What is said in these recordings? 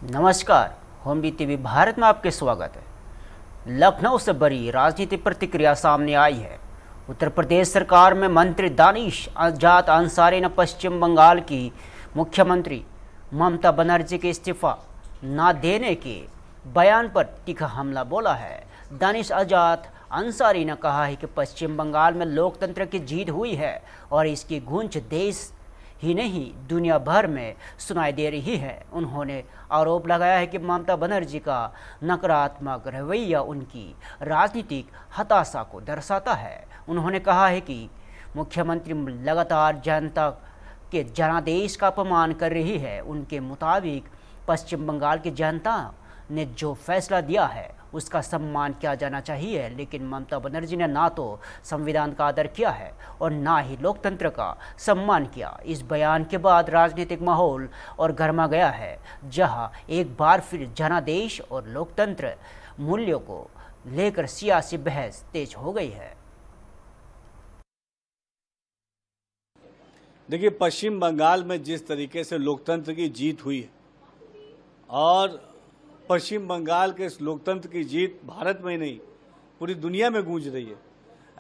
नमस्कार, होमडी टीवी भारत में आपके स्वागत है। लखनऊ से बड़ी राजनीतिक प्रतिक्रिया सामने आई है। उत्तर प्रदेश सरकार में मंत्री दानिश आजाद अंसारी ने पश्चिम बंगाल की मुख्यमंत्री ममता बनर्जी के इस्तीफा न देने के बयान पर तीखा हमला बोला है। दानिश आजाद अंसारी ने कहा है कि पश्चिम बंगाल में लोकतंत्र की जीत हुई है और इसकी गूंज देश ही नहीं दुनिया भर में सुनाई दे रही है। उन्होंने आरोप लगाया है कि ममता बनर्जी का नकारात्मक रवैया उनकी राजनीतिक हताशा को दर्शाता है। उन्होंने कहा है कि मुख्यमंत्री लगातार जनता के जनादेश का अपमान कर रही है। उनके मुताबिक पश्चिम बंगाल की जनता ने जो फैसला दिया है उसका सम्मान किया जाना चाहिए, लेकिन ममता बनर्जी ने ना तो संविधान का आदर किया है और ना ही लोकतंत्र का सम्मान किया। इस बयान के बाद राजनीतिक माहौल और गर्मा गया है, जहां एक बार फिर जनादेश और लोकतंत्र मूल्यों को लेकर सियासी बहस तेज हो गई है। देखिए, पश्चिम बंगाल में जिस तरीके से लोकतंत्र की जीत हुई है और पश्चिम बंगाल के इस लोकतंत्र की जीत भारत में ही नहीं पूरी दुनिया में गूंज रही है।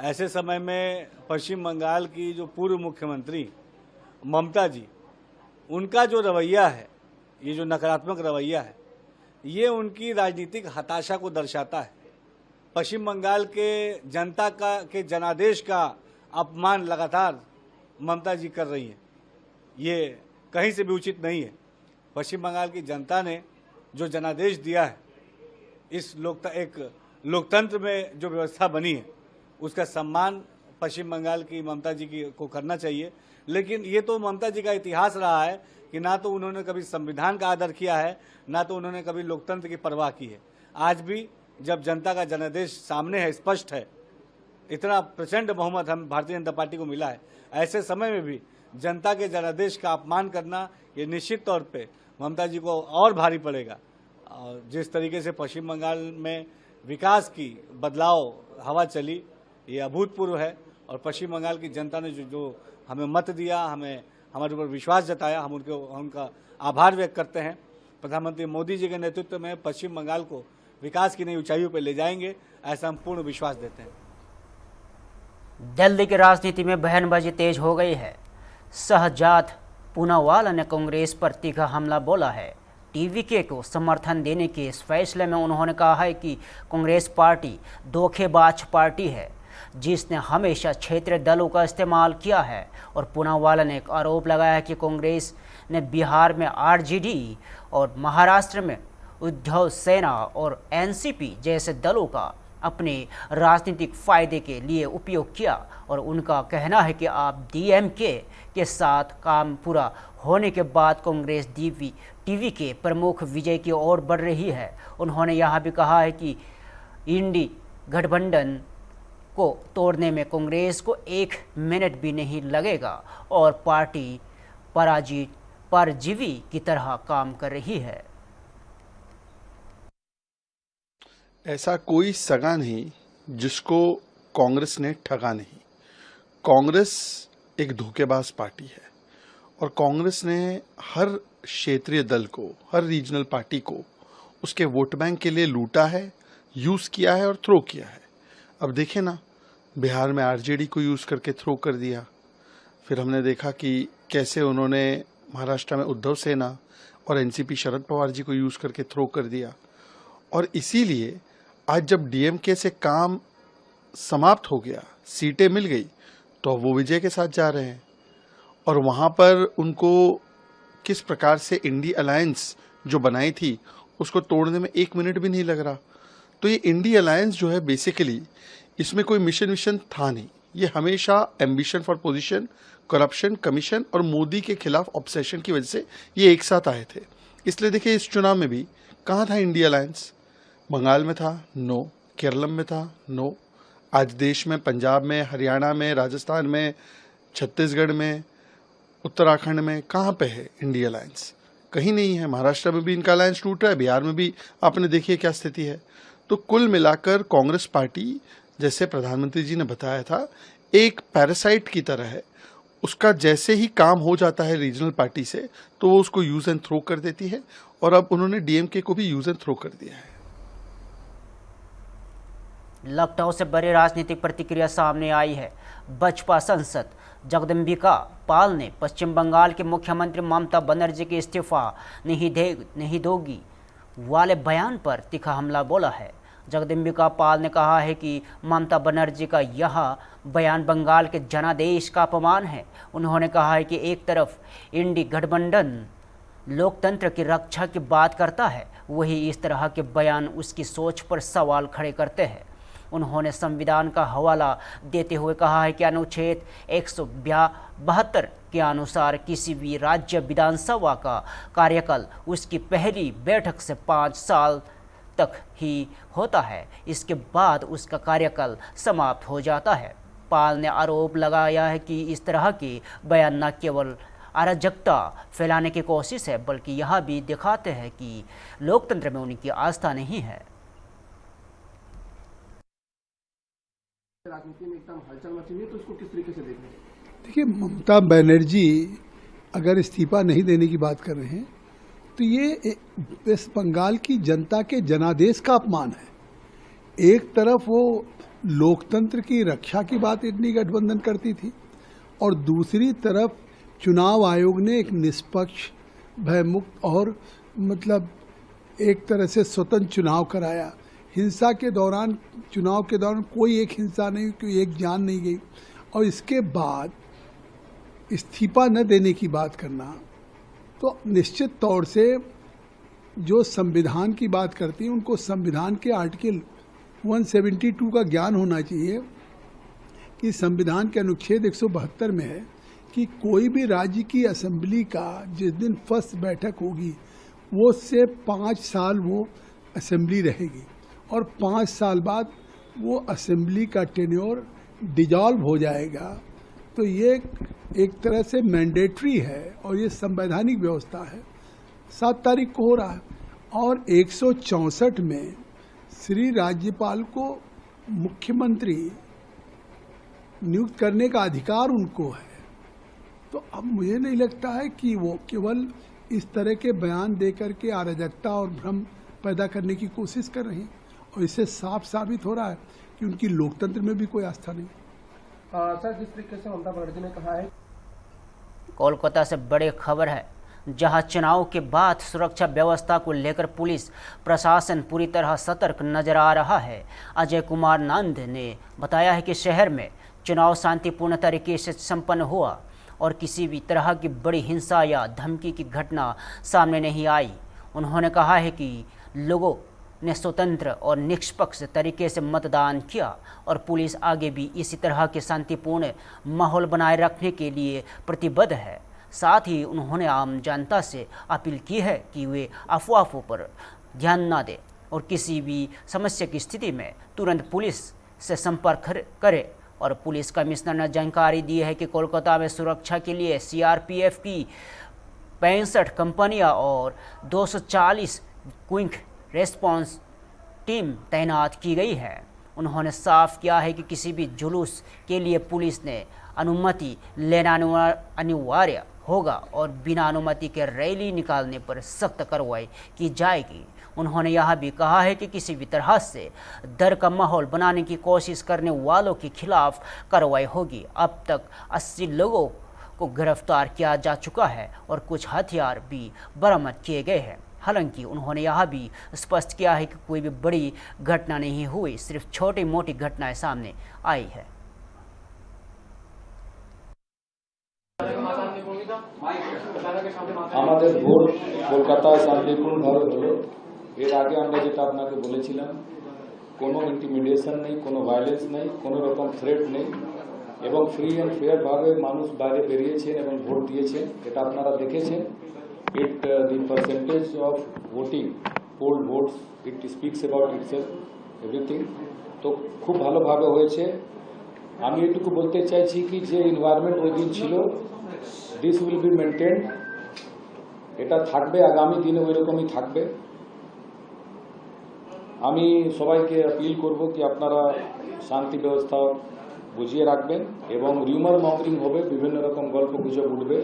ऐसे समय में पश्चिम बंगाल की जो पूर्व मुख्यमंत्री ममता जी, उनका जो रवैया है, ये जो नकारात्मक रवैया है, ये उनकी राजनीतिक हताशा को दर्शाता है। पश्चिम बंगाल के जनता के जनादेश का अपमान लगातार ममता जी कर रही हैं। ये कहीं से भी उचित नहीं है। पश्चिम बंगाल की जनता ने जो जनादेश दिया है, इस एक लोकतंत्र में जो व्यवस्था बनी है, उसका सम्मान पश्चिम बंगाल की ममता जी को करना चाहिए। लेकिन ये तो ममता जी का इतिहास रहा है कि ना तो उन्होंने कभी संविधान का आदर किया है, ना तो उन्होंने कभी लोकतंत्र की परवाह की है। आज भी जब जनता का जनादेश सामने है, स्पष्ट है, इतना प्रचंड बहुमत हम भारतीय जनता पार्टी को मिला है, ऐसे समय में भी जनता के जनादेश का अपमान करना ये निश्चित तौर पे ममता जी को और भारी पड़ेगा। और जिस तरीके से पश्चिम बंगाल में विकास की बदलाव हवा चली, ये अभूतपूर्व है। और पश्चिम बंगाल की जनता ने जो हमें मत दिया, हमारे ऊपर विश्वास जताया, हम उनका आभार व्यक्त करते हैं। प्रधानमंत्री मोदी जी के नेतृत्व में पश्चिम बंगाल को विकास की नई ऊंचाइयों पर ले जाएंगे, ऐसा हम पूर्ण विश्वास देते हैं। दिल्ली की राजनीति में बयानबाजी तेज हो गई है। शहजाद पूनावाला ने कांग्रेस पर तीखा हमला बोला है। टीवीके को समर्थन देने के इस फैसले में उन्होंने कहा है कि कांग्रेस पार्टी धोखेबाज पार्टी है, जिसने हमेशा क्षेत्रीय दलों का इस्तेमाल किया है। और पूनावाला ने एक आरोप लगाया है कि कांग्रेस ने बिहार में आरजेडी और महाराष्ट्र में उद्धव सेना और एनसीपी जैसे दलों का अपने राजनीतिक फायदे के लिए उपयोग किया। और उनका कहना है कि आप डीएमके के साथ काम पूरा होने के बाद कांग्रेस टीवी के प्रमुख विजय की ओर बढ़ रही है। उन्होंने यहाँ भी कहा है कि इंडी गठबंधन को तोड़ने में कांग्रेस को 1 मिनट भी नहीं लगेगा और पार्टी परजीवी की तरह काम कर रही है। ऐसा कोई सगा नहीं जिसको कांग्रेस ने ठगा नहीं। कांग्रेस एक धोखेबाज पार्टी है और कांग्रेस ने हर क्षेत्रीय दल को, हर रीजनल पार्टी को उसके वोट बैंक के लिए लूटा है, यूज़ किया है और थ्रो किया है। अब देखें ना, बिहार में आरजेडी को यूज़ करके थ्रो कर दिया। फिर हमने देखा कि कैसे उन्होंने महाराष्ट्र में उद्धव सेना और एनसीपी शरद पवार जी को यूज़ करके थ्रो कर दिया। और इसीलिए आज जब डीएमके से काम समाप्त हो गया, सीटें मिल गई, तो वो विजय के साथ जा रहे हैं। और वहाँ पर उनको किस प्रकार से इंडी अलायंस जो बनाई थी उसको तोड़ने में 1 मिनट भी नहीं लग रहा। तो ये इंडी अलायंस जो है, बेसिकली इसमें कोई मिशन था नहीं। ये हमेशा ambition for position, corruption, commission और मोदी के खिलाफ ऑब्सेशन की वजह से ये एक साथ आए थे। इसलिए देखिए, इस चुनाव में भी कहाँ था इंडी अलायंस? बंगाल में था? नो। केरल में था? नो। आज देश में, पंजाब में, हरियाणा में, राजस्थान में, छत्तीसगढ़ में, उत्तराखंड में कहाँ पे है इंडी अलायंस? कहीं नहीं है। महाराष्ट्र में भी इनका अलायंस टूट रहा है, बिहार में भी आपने देखिए क्या स्थिति है। तो कुल मिलाकर कांग्रेस पार्टी, जैसे प्रधानमंत्री जी ने बताया था, एक पैरासाइट की तरह है उसका जैसे ही काम हो जाता है रीजनल पार्टी से तो वो उसको यूज एंड थ्रो कर देती है, और अब उन्होंने डीएमके को भी यूज एंड थ्रो कर दिया है। लखनऊ से बड़ी राजनीतिक प्रतिक्रिया सामने आई है। बसपा सांसद जगदम्बिका पाल ने पश्चिम बंगाल के मुख्यमंत्री ममता बनर्जी के इस्तीफा नहीं दोगी वाले बयान पर तीखा हमला बोला है। जगदम्बिका पाल ने कहा है कि ममता बनर्जी का यह बयान बंगाल के जनादेश का अपमान है। उन्होंने कहा है कि एक तरफ इंडी गठबंधन लोकतंत्र की रक्षा की बात करता है, वही इस तरह के बयान उसकी सोच पर सवाल खड़े करते हैं। उन्होंने संविधान का हवाला देते हुए कहा है कि अनुच्छेद 172 के अनुसार किसी भी राज्य विधानसभा का कार्यकाल उसकी पहली बैठक से 5 साल तक ही होता है, इसके बाद उसका कार्यकाल समाप्त हो जाता है। पाल ने आरोप लगाया है कि इस तरह के बयान न केवल अराजकता फैलाने की कोशिश है, बल्कि यह भी दिखाते हैं कि लोकतंत्र में उनकी आस्था नहीं है। राजनीति में एकदम हलचल मची हुई है, तो उसको किस तरीके से देख रहे हैं? देखिए, ममता बनर्जी अगर इस्तीफा नहीं देने की बात कर रहे हैं तो ये वेस्ट बंगाल की जनता के जनादेश का अपमान है। एक तरफ वो लोकतंत्र की रक्षा की बात इंडी गठबंधन करती थी, और दूसरी तरफ चुनाव आयोग ने एक निष्पक्ष, भयमुक्त और मतलब एक तरह से स्वतंत्र चुनाव कराया। हिंसा के दौरान, चुनाव के दौरान कोई एक हिंसा नहीं, कोई एक जान नहीं गई, और इसके बाद इस्तीफा न देने की बात करना तो निश्चित तौर से जो संविधान की बात करती हैं उनको संविधान के आर्टिकल 172 का ज्ञान होना चाहिए कि संविधान के अनुच्छेद 172 में है कि कोई भी राज्य की असेंबली का जिस दिन फर्स्ट बैठक होगी वो से 5 साल वो असेंबली रहेगी, और 5 साल बाद वो असेंबली का टेन्योर डिजॉल्व हो जाएगा। तो ये एक तरह से मैंडेटरी है और ये संवैधानिक व्यवस्था है। 7 तारीख को हो रहा है, और 164 में श्री राज्यपाल को मुख्यमंत्री नियुक्त करने का अधिकार उनको है। तो अब मुझे नहीं लगता है कि वो केवल इस तरह के बयान देकर के अराजकता और भ्रम पैदा करने की कोशिश कर रही हैं, और इससे साफ साबित हो रहा है कि उनकी लोकतंत्र में भी कोई आस्था नहीं। सर, जिस तरीके से ममता बनर्जी ने कहा है, कोलकाता से बड़ी खबर है, जहां चुनाव के बाद सुरक्षा व्यवस्था को लेकर पुलिस प्रशासन पूरी तरह सतर्क नजर आ रहा है। अजय कुमार नंद ने बताया है कि शहर में चुनाव शांतिपूर्ण तरीके से संपन्न हुआ और किसी भी तरह की बड़ी हिंसा या धमकी की घटना सामने नहीं आई। उन्होंने कहा है कि लोगों ने स्वतंत्र और निष्पक्ष तरीके से मतदान किया और पुलिस आगे भी इसी तरह के शांतिपूर्ण माहौल बनाए रखने के लिए प्रतिबद्ध है। साथ ही उन्होंने आम जनता से अपील की है कि वे अफवाहों पर ध्यान न दें और किसी भी समस्या की स्थिति में तुरंत पुलिस से संपर्क करें। और पुलिस कमिश्नर ने जानकारी दी है कि कोलकाता में सुरक्षा के लिए सीआरपीएफ की 65 कंपनियां और 240 क्विक रेस्पॉन्स टीम तैनात की गई है। उन्होंने साफ किया है कि किसी भी जुलूस के लिए पुलिस ने अनुमति लेना अनिवार्य होगा और बिना अनुमति के रैली निकालने पर सख्त कार्रवाई की जाएगी। उन्होंने यह भी कहा है कि किसी भी तरह से डर का माहौल बनाने की कोशिश करने वालों के खिलाफ कार्रवाई होगी। अब तक 80 लोगों को गिरफ्तार किया जा चुका है और कुछ हथियार भी बरामद किए गए हैं। हालांकि उन्होंने यह भी स्पष्ट किया है कि कोई भी बड़ी घटना नहीं हुई, सिर्फ छोटी मोटी घटनाएं सामने आई है। আমাদের ভোট কলকাতায় শান্তিপূর্ণভাবে হলো। এর আগে আমরা যেটা আপনাকে বলেছিলাম, কোনো ইন্টিমিডিয়েশন নেই, কোনো ভায়োলেন্স নেই, কোনো রকম থ্রেট নেই, এবং ফ্রি অ্যান্ড ফেয়ার ভাবে মানুষ বাইরে বেরিয়েছেন এবং ভোট দিয়েছেন। এটা আপনারা দেখেছেন। It the percentage of voting, poll votes, it speaks about itself, everything. তো খুব ভালোভাবে হয়েছে। আমি এটুকু বলতে চাইছি কি যে এনভায়রনমেন্ট ওই দিন ছিল, দিস উইল বি মেনটেন্ড, এটা থাকবে, আগামী দিনে ওই রকমই থাকবে। আমি সবাইকে আপিল করব কি আপনারা শান্তি ব্যবস্থা বুঝিয়ে রাখবেন এবং রিউমার মঙ্গরিং হবে, বিভিন্ন রকম গল্প গুজব উঠবে,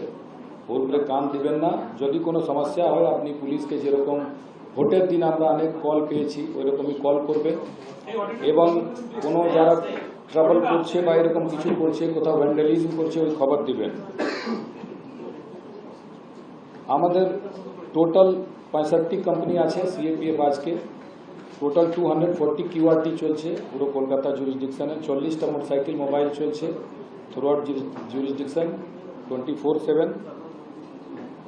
ওর উপরে কান দিবেন না। যদি কোনো সমস্যা হয় আপনি পুলিশকে যেরকম ভোটের দিন আমরা অনেক কল পেয়েছি ওই রকমই কল করবেন এবং কোনো যারা ট্রাবল করছে বা এরকম কিছু করছে, কোথাও ভ্যান্ডালিজম করছে ওই খবর দিবেন। আমাদের টোটাল 65 কোম্পানি আছে সিএপিএফ আজকে, টোটাল 240 কিউআরটি চলছে পুরো কলকাতা জুরিসডিকশনে, 40টা মোটরসাইকেল মোবাইল চলছে থ্রু আউট জুরিসডিকশন 24/7।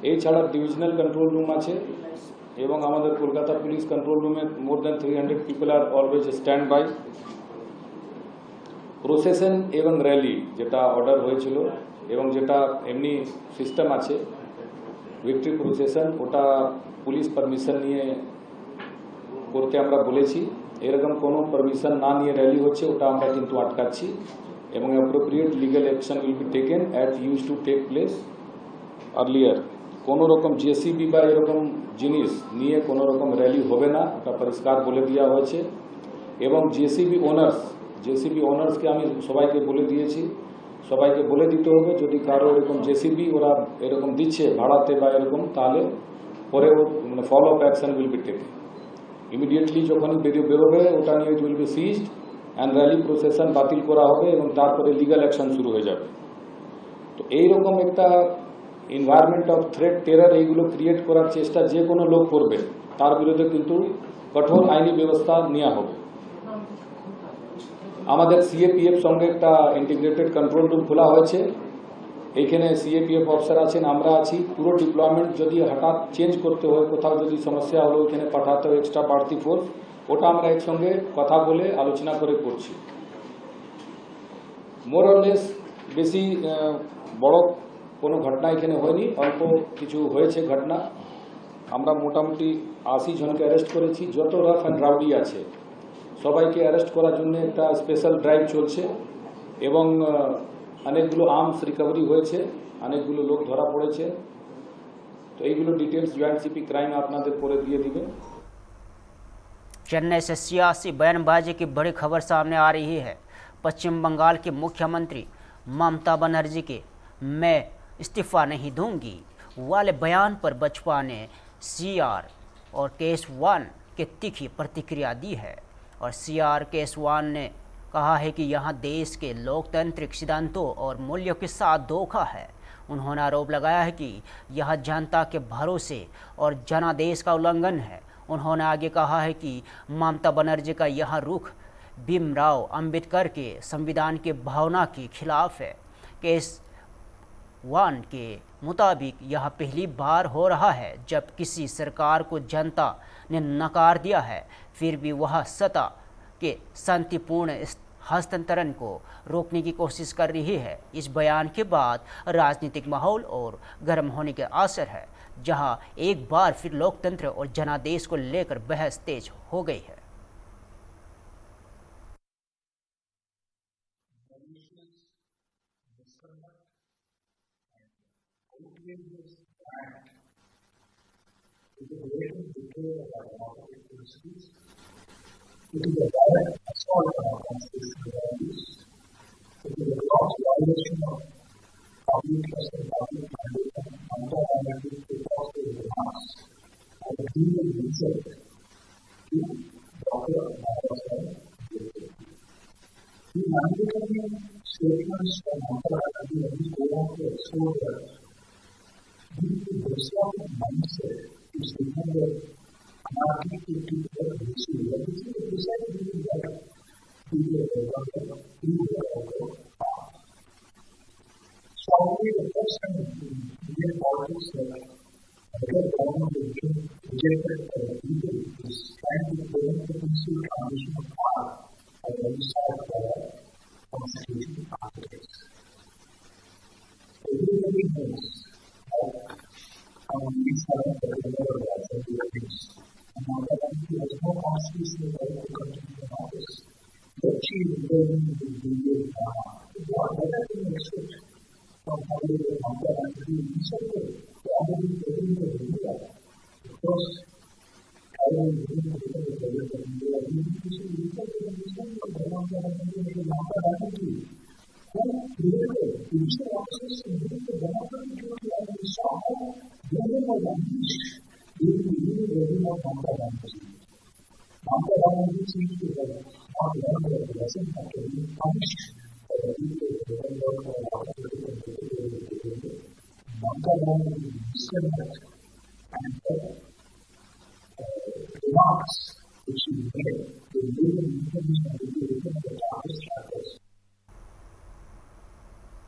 এই ছাড়া ডিভিশনাল কন্ট্রোল রুম আছে এবং আমাদের কলকাতা পুলিশ কন্ট্রোল রুমে more than 300 people are always stand by. Procession এবং র্যালি যেটা অর্ডার হয়েছিল এবং যেটা এমনি সিস্টেম আছে ভিক্টরি প্রসেশন, ওটা পুলিশ পারমিশন নিয়ে করতে আমরা বলেছি। এরকম কোনো পারমিশন না নিয়ে র্যালি হচ্ছে ওটা আমরা কিন্তু আটকাচ্ছি এবং appropriate legal action will be taken at use to take place earlier. কোনো রকম জেসিবি বা এরকম জিনিস নিয়ে কোনো রকম র্যালি হবে না, ওটা পরিষ্কার বলে দেওয়া হয়েছে। এবং জেসিবি ওনার্সকে আমি সবাইকে বলে দিয়েছি, সবাইকে বলে দিতে হবে যদি কারো এরকম জেসিবি ওরা এরকম দিচ্ছে ভাড়াতে বা এরকম, তাহলে পরে মানে follow up action will be taken immediately. যখনই বেরোবে ওটা নিয়ে it will be seized and rally procession বাতিল করা হবে এবং তারপরে লিগাল অ্যাকশন শুরু হয়ে যাবে। তো এইরকম একটা এনভায়রনমেন্ট অফ থ্রেট, টেরর এইগুলো ক্রিয়েট করার চেষ্টা যে কোনো লোক করবে তার বিরুদ্ধে কিন্তু কঠোর আইনি ব্যবস্থা নেওয়া হবে। আমাদের সিএপিএফ সঙ্গে একটা ইন্টিগ্রেটেড কন্ট্রোল রুম খোলা হয়েছে, এইখানে সিএপিএফ অফিসার আছেন, আমরা আছি। পুরো ডিপ্লয়মেন্ট যদি হঠাৎ চেঞ্জ করতে হয়, কোথাও যদি সমস্যা হলো ওইখানে পাঠাতে হয় এক্সট্রা বাড়তি ফোর্স, ওটা আমরা একসঙ্গে কথা বলে আলোচনা করে করছি। মোর অর লেস বেশি বড় কোনো ঘটনা এখানে হয়নি, অল্প কিছু হয়েছে ঘটনা। আমরা মোটামুটি 80 জনকে অ্যারেস্ট করেছি। যত রাফ অ্যান্ড রাউডি আছে সবাইকে অ্যারেস্ট করার জন্য একটা স্পেশাল ড্রাইভ চলছে এবং অনেকগুলো আর্মস রিকভারি হয়েছে, অনেকগুলো লোক ধরা পড়েছে। তো এইগুলো ডিটেলস জয়েন্ট সিপি ক্রাইম আপনাদের পরে দিয়ে দিবে। चेन्नई से सियासी बयानबाजी की बड़ी खबर सामने आ रही है। पश्चिम बंगाल की मुख्यमंत्री ममता बनर्जी के मैं इस्तीफा नहीं दूंगी वाले बयान पर बसपा ने सीआर और केसवान के तीखी प्रतिक्रिया दी है। और सीआर केसवान ने कहा है कि यहाँ देश के लोकतांत्रिक सिद्धांतों और मूल्यों के साथ धोखा है। उन्होंने आरोप लगाया है कि यह जनता के भरोसे और जनादेश का उल्लंघन है। उन्होंने आगे कहा है कि ममता बनर्जी का यह रुख भीमराव अंबेडकर के संविधान के भावना के खिलाफ है। केसवान के मुताबिक यह पहली बार हो रहा है जब किसी सरकार को जनता ने नकार दिया है, फिर भी वह सत्ता के शांतिपूर्ण हस्तांतरण को रोकने की कोशिश कर रही है। इस बयान के बाद राजनीतिक माहौल और गर्म होने के आसार है, जहां एक बार फिर लोकतंत्र और जनादेश को लेकर बहस तेज हो गई है।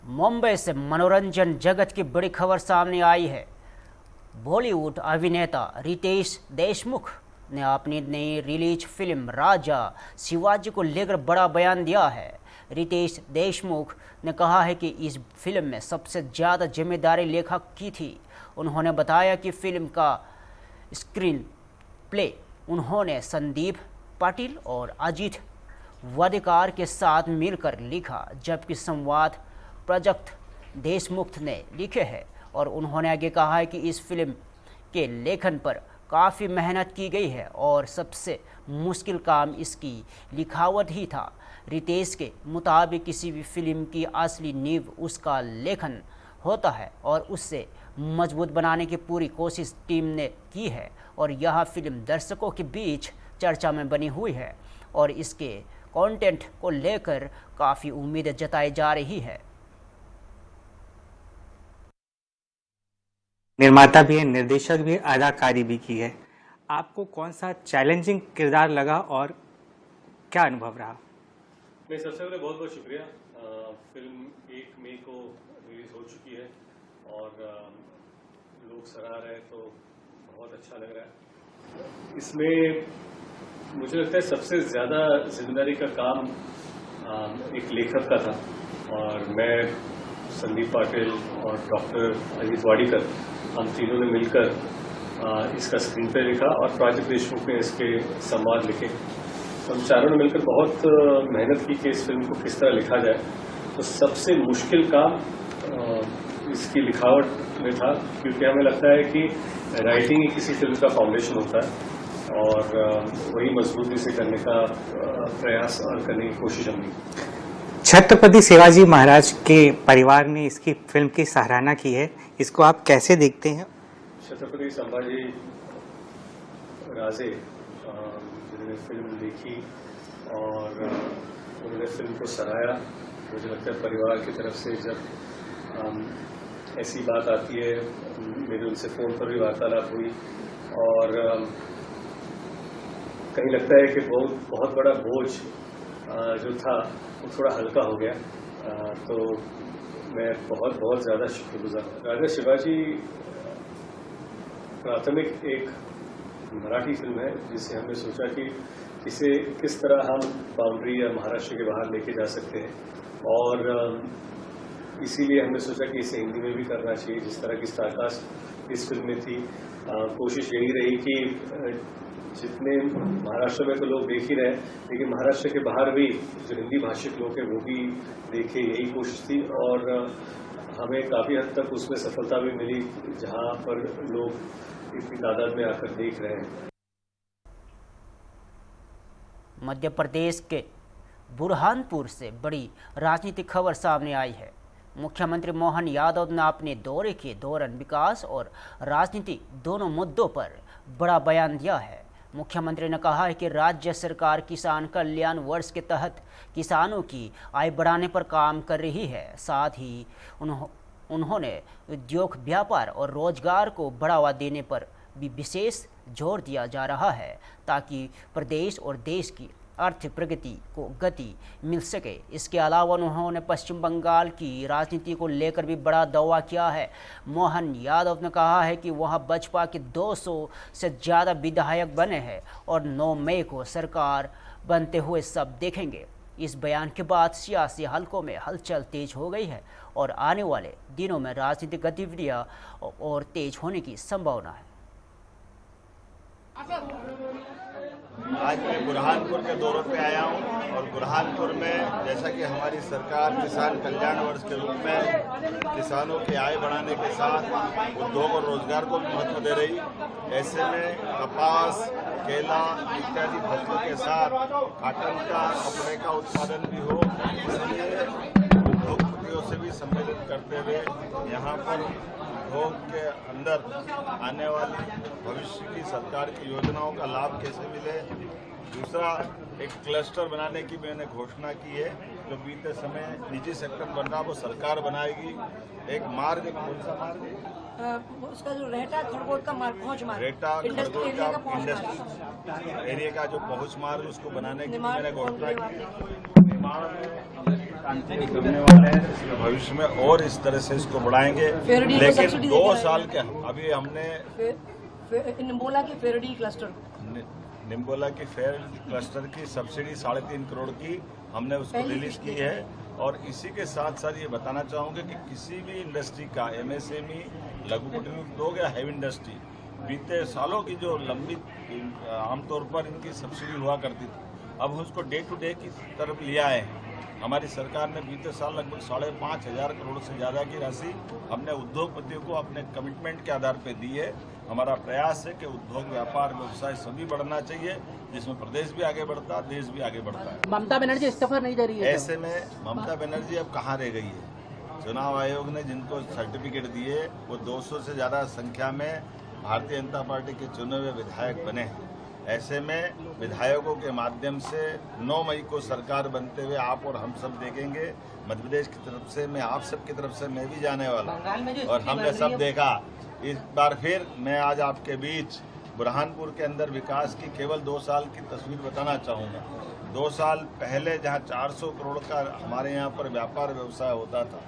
मुंबई से मनोरंजन जगत की बड़ी खबर सामने आई है। बॉलीवुड अभिनेता रितेश देशमुख ने अपनी नई रिलीज फिल्म राजा शिवाजी को लेकर बड़ा बयान दिया है। रितेश देशमुख ने कहा है कि इस फिल्म में सबसे ज़्यादा जिम्मेदारी लेखक की थी। उन्होंने बताया कि फिल्म का स्क्रीन प्ले उन्होंने संदीप पाटिल और अजीत वाडेकर के साथ मिलकर लिखा, जबकि संवाद प्रोजेक्ट देशमुख ने लिखे हैं। और उन्होंने आगे कहा है कि इस फिल्म के लेखन पर काफ़ी मेहनत की गई है और सबसे मुश्किल काम इसकी लिखावट ही था। रितेश के मुताबिक किसी भी फिल्म की असली नींव उसका लेखन होता है और उससे मजबूत बनाने की पूरी कोशिश टीम ने की है। और यह फिल्म दर्शकों के बीच चर्चा में बनी हुई है और इसके कंटेंट को लेकर काफ़ी उम्मीद जताई जा रही है। निर्माता भी है, निर्देशक भी है, अदाकारी भी की है। आपको कौन सा चैलेंजिंग किरदार लगा और क्या अनुभव रहा? मैं सबसे पहले बहुत बहुत शुक्रिया। फिल्म 1 मई को रिलीज हो चुकी है और लोग सराह रहे हैं तो बहुत अच्छा लग रहा है। इसमें मुझे लगता है सबसे ज़्यादा जिम्मेदारी का काम एक लेखक का था और मैं, संदीप पाटिल और डॉक्टर अजीत वाडेकर, हम तीनों ने मिलकर इसका स्क्रीन प्ले लिखा और प्राजक्त देशमुख ने इसके संवाद लिखे। तो हम चारों ने मिलकर बहुत मेहनत की कि इस फिल्म को किस तरह लिखा जाए। तो सबसे मुश्किल काम इसकी लिखावट में था, क्योंकि हमें लगता है कि राइटिंग ही किसी फिल्म का फाउंडेशन होता है और वही मजबूती से करने का प्रयास और करने की कोशिश हमने की। छत्रपति शिवाजी महाराज के परिवार ने इसकी फिल्म की सराहना की है, इसको आप कैसे देखते हैं? छत्रपति संभाजी राजे जिन्होंने फिल्म देखी और उन्होंने फिल्म को सराहा, मुझे लगता है परिवार की तरफ से जब ऐसी बात आती है, मेरे उनसे फ़ोन पर भी वार्तालाप हुई और कहीं लगता है कि बहुत बड़ा बोझ जो था वो थोड़ा हल्का हो गया। तो मैं बहुत ज़्यादा शुक्रगुजार हूँ। राजा शिवाजी प्राथमिक एक मराठी फिल्म है जिसे हमने सोचा कि इसे किस तरह हम बाउंड्री या महाराष्ट्र के बाहर लेके जा सकते हैं और इसीलिए हमने सोचा कि इसे हिंदी में भी करना चाहिए, जिस तरह की स्टारकास्ट इस फिल्म में थी। कोशिश यही रही कि जितने महाराष्ट्र में तो लोग देख ही रहे, लेकिन महाराष्ट्र के बाहर भी जो हिंदी भाषिक लोग हैं वो भी देखे, यही कोशिश थी और हमें काफ़ी हद तक उसमें सफलता भी मिली, जहां पर लोग इतनी तादाद में आकर देख रहे हैं। मध्य प्रदेश के बुरहानपुर से बड़ी राजनीतिक खबर सामने आई है। मुख्यमंत्री मोहन यादव ने अपने दौरे के दौरान विकास और राजनीति दोनों मुद्दों पर बड़ा बयान दिया है। मुख्यमंत्री ने कहा है कि राज्य सरकार किसान कल्याण वर्ष के तहत किसानों की आय बढ़ाने पर काम कर रही है। साथ ही उन्होंने उद्योग, व्यापार और रोजगार को बढ़ावा देने पर भी विशेष जोर दिया जा रहा है ताकि प्रदेश और देश की आर्थिक प्रगति को गति मिल सके। इसके अलावा उन्होंने पश्चिम बंगाल की राजनीति को लेकर भी बड़ा दावा किया है। मोहन यादव ने कहा है कि वह बसपा के 200 से ज़्यादा विधायक बने हैं और 9 मई को सरकार बनते हुए सब देखेंगे। इस बयान के बाद सियासी हलकों में हलचल तेज हो गई है और आने वाले दिनों में राजनीतिक गतिविधियां और तेज होने की संभावना है। आज मैं बुरहानपुर के दौरे पे आया हूं और बुरहानपुर में जैसा कि हमारी सरकार किसान कल्याण वर्ष के रूप में किसानों की आय बढ़ाने के साथ उद्योग और रोजगार को भी महत्व दे रही, ऐसे में कपास, केला इत्यादि फसलों के साथ कॉटन का, कपड़े का उत्पादन भी हो, इसलिए उद्योग से भी सम्मिलित करते हुए यहाँ पर उद्योग के अंदर आने वाली भविष्य की सरकार की योजनाओं का लाभ कैसे मिले। दूसरा, एक क्लस्टर बनाने की मैंने घोषणा की है। जो बीते समय निजी सेक्टर बन रहा वो सरकार बनाएगी। एक मार्ग, कौन सा मार्ग, उसका जो रेटा खड़गोट का मार्ग, पहुंच मार्ग, रेटा खड़गोट का इंडस्ट्री एरिया का जो पहुंच मार्ग, उसको बनाने की मैंने घोषणा की। निर्माण में करने वाले हैं, इसमें भविष्य में और इस तरह से इसको बढ़ाएंगे। लेकिन 2 साल के अभी हमने निम्बोला की फेरडी क्लस्टर, निम्बोला की फेयर क्लस्टर की सब्सिडी 3.5 करोड़ की हमने उसको रिलीज की है। और इसी के साथ साथ ये बताना चाहूँगा कि किसी भी इंडस्ट्री का, एमएसएमई, लघु कुटीर उद्योग या हैवी इंडस्ट्री, बीते सालों की जो लंबी आमतौर पर इनकी सब्सिडी हुआ करती थी, अब उसको डे टू डे की तरफ लिया है। हमारी सरकार ने बीते साल लगभग 5,500 करोड़ से ज़्यादा की राशि हमने उद्योगपतियों को अपने कमिटमेंट के आधार पर दी है। हमारा प्रयास है कि उद्योग, व्यापार, व्यवसाय सभी बढ़ना चाहिए, जिसमें प्रदेश भी आगे बढ़ता है, देश भी आगे बढ़ता है। ममता बनर्जी इस्तीफा नहीं दे रही है। ऐसे में ममता बनर्जी अब कहाँ रह गई है? चुनाव आयोग ने जिनको सर्टिफिकेट दिए वो 200 से ज़्यादा संख्या में भारतीय जनता पार्टी के चुने हुए विधायक बने हैं। ऐसे में विधायकों के माध्यम से 9 मई को सरकार बनते हुए आप और हम सब देखेंगे। मध्य प्रदेश की तरफ से मैं, आप सब की तरफ से मैं भी जाने वाला हूँ और हमने सब देखा। इस बार फिर मैं आज आपके बीच बुरहानपुर के अंदर विकास की केवल 2 साल की तस्वीर बताना चाहूँगा। 2 साल पहले जहाँ 400 करोड़ का हमारे यहाँ पर व्यापार व्यवसाय होता था,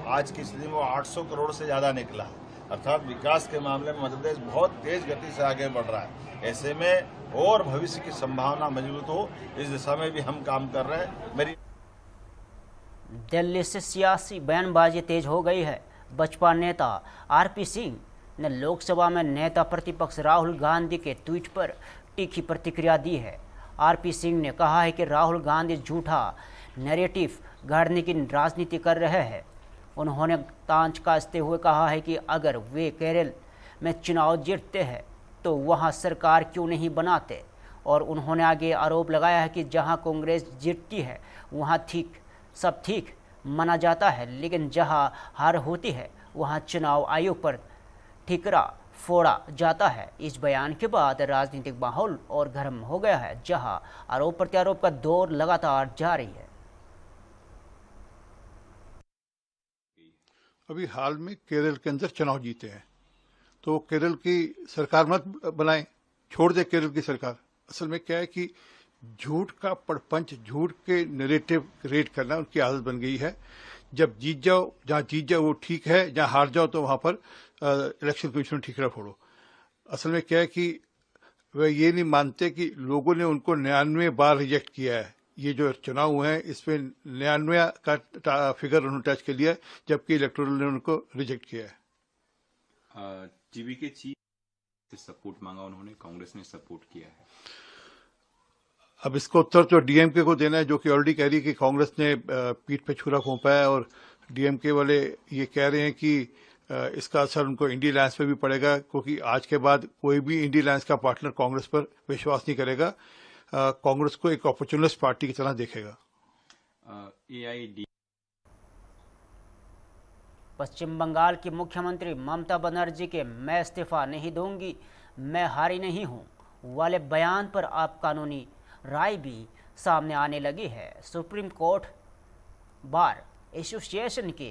आज की स्थिति में वो 800 करोड़ से ज़्यादा निकला है। अर्थात विकास के मामले में मध्य प्रदेश बहुत तेज गति से आगे बढ़ रहा है। ऐसे में और भविष्य की संभावना मजबूत हो, इस दिशा में भी हम काम कर रहे हैं। मेरी दिल्ली से सियासी बयानबाजी तेज हो गई है। बसपा नेता आरपी सिंह ने लोकसभा में नेता प्रतिपक्ष राहुल गांधी के ट्वीट पर तीखी प्रतिक्रिया दी है। आरपी सिंह ने कहा है कि राहुल गांधी झूठा नैरेटिव गढ़ने की राजनीति कर रहे हैं। उन्होंने तांच कसते हुए कहा है कि अगर वे केरल में चुनाव जीतते हैं तो वहां सरकार क्यों नहीं बनाते। और उन्होंने आगे आरोप लगाया है कि जहां कांग्रेस जीतती है वहां सब ठीक माना जाता है, लेकिन जहां हार होती है वहां चुनाव आयोग पर ठिकरा फोड़ा जाता है। इस बयान के बाद राजनीतिक माहौल और गर्म हो गया है, जहां आरोप प्रत्यारोप का दौर लगातार जारी है। अभी हाल में केरल के अंदर चुनाव जीते हैं, तो केरल की सरकार मत बनाएं, छोड़ दे केरल की सरकार। असल में क्या है कि झूठ का प्रपंच, झूठ के नैरेटिव क्रिएट करना उनकी आदत बन गई है। जब जीत जाओ, जहां जीत जाओ वो ठीक है, जहां हार जाओ तो वहां पर इलेक्शन कमीशन ठीकरा फोड़ो। असल में क्या है कि वे ये नहीं मानते कि लोगों ने उनको 99 बार रिजेक्ट किया है। ये जो चुनाव हुए हैं इसमें 99 का फिगर उन्होंने टच कर लिया है, जबकि इलेक्टोरल ने उनको रिजेक्ट किया है। जीबी के चीफ से सपोर्ट मांगा उन्होंने, कांग्रेस ने सपोर्ट किया है। अब इसका उत्तर तो डीएमके को देना है, जो कि ऑलरेडी कह रही है कि कांग्रेस ने पीठ पे छुरा घोंपा है, और डीएमके वाले ये कह रहे हैं कि इसका असर उनको इंडी अलायंस पे भी पड़ेगा, क्योंकि आज के बाद कोई भी इंडी अलायंस का पार्टनर कांग्रेस पर विश्वास नहीं करेगा, कांग्रेस को एक अपॉर्चुनिस्ट पार्टी की तरह देखेगा। पश्चिम बंगाल की मुख्यमंत्री ममता बनर्जी के मैं इस्तीफा नहीं दूंगी, मैं हारी नहीं हूं वाले बयान पर अब कानूनी राय भी सामने आने लगी है। सुप्रीम कोर्ट बार एसोसिएशन के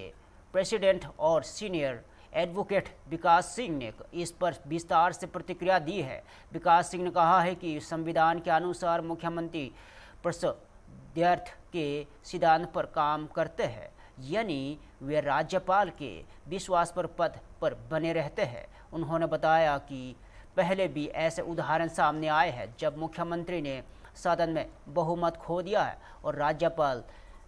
प्रेसिडेंट और सीनियर एडवोकेट विकास सिंह ने इस पर विस्तार से प्रतिक्रिया दी है। विकास सिंह ने कहा है कि संविधान के अनुसार मुख्यमंत्री प्रसिद्धार्थ के सिद्धांत पर काम करते हैं, यानी वे राज्यपाल के विश्वास पर पद पर बने रहते हैं। उन्होंने बताया कि पहले भी ऐसे उदाहरण सामने आए हैं जब मुख्यमंत्री ने सदन में बहुमत खो दिया है और राज्यपाल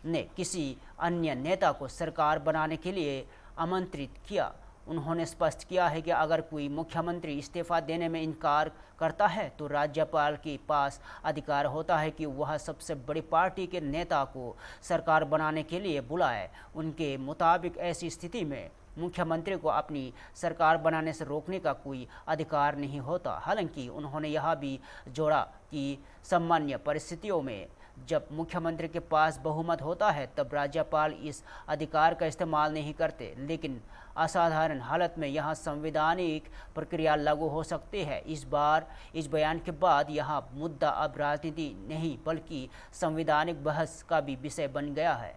ने किसी अन्य नेता को सरकार बनाने के लिए आमंत्रित किया। उन्होंने स्पष्ट किया है कि अगर कोई मुख्यमंत्री इस्तीफा देने में इनकार करता है तो राज्यपाल के पास अधिकार होता है कि वह सबसे बड़ी पार्टी के नेता को सरकार बनाने के लिए बुलाए। उनके मुताबिक ऐसी स्थिति में मुख्यमंत्री को अपनी सरकार बनाने से रोकने का कोई अधिकार नहीं होता। हालांकि उन्होंने यह भी जोड़ा कि सामान्य परिस्थितियों में जब मुख्यमंत्री के पास बहुमत होता है तब राज्यपाल इस अधिकार का इस्तेमाल नहीं करते, लेकिन असाधारण हालत में यहाँ संवैधानिक प्रक्रिया लागू हो सकती है। इस बार इस बयान के बाद यहाँ मुद्दा अब राजनीति नहीं बल्कि संवैधानिक बहस का भी विषय बन गया है।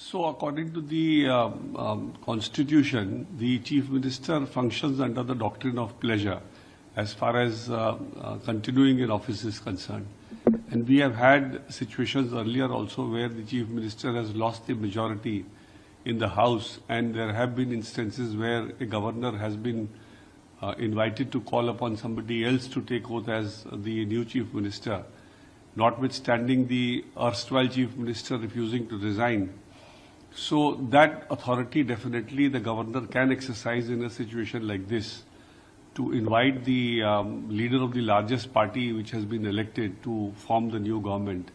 So, according to the Constitution, the Chief Minister functions under the doctrine of pleasure as far as continuing in office is concerned. And we have had situations earlier also where the Chief Minister has lost the majority in the House, and there have been instances where a governor has been invited to call upon somebody else to take oath as the new Chief Minister, notwithstanding the erstwhile Chief Minister refusing to resign. So that authority definitely the governor can exercise in a situation like this to invite the leader of the largest party which has been elected to form the new government.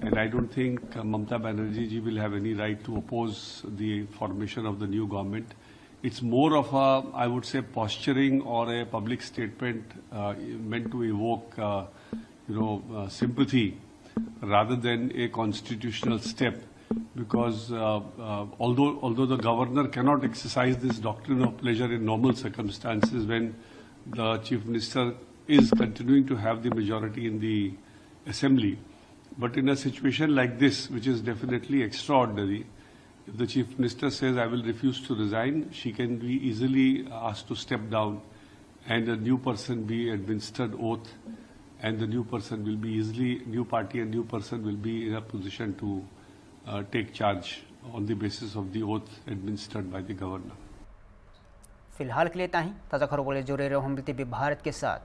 And I don't think Mamata Banerjee ji will have any right to oppose the formation of the new government. It's more of a, I would say, posturing or a public statement meant to evoke, sympathy rather than a constitutional step. Because although the governor cannot exercise this doctrine of pleasure in normal circumstances when the Chief Minister is continuing to have the majority in the Assembly, but in a situation like this, which is definitely extraordinary, if the Chief Minister says, I will refuse to resign, she can be easily asked to step down and a new person be administered oath, and the new person will be easily, new party and new person will be in a position to take charge on the basis of the oath administered by the governor. फिलहाल के लिए इतना ही। ताज़ा खबरों के लिए जुड़े रहो हम टीवी भारत के साथ।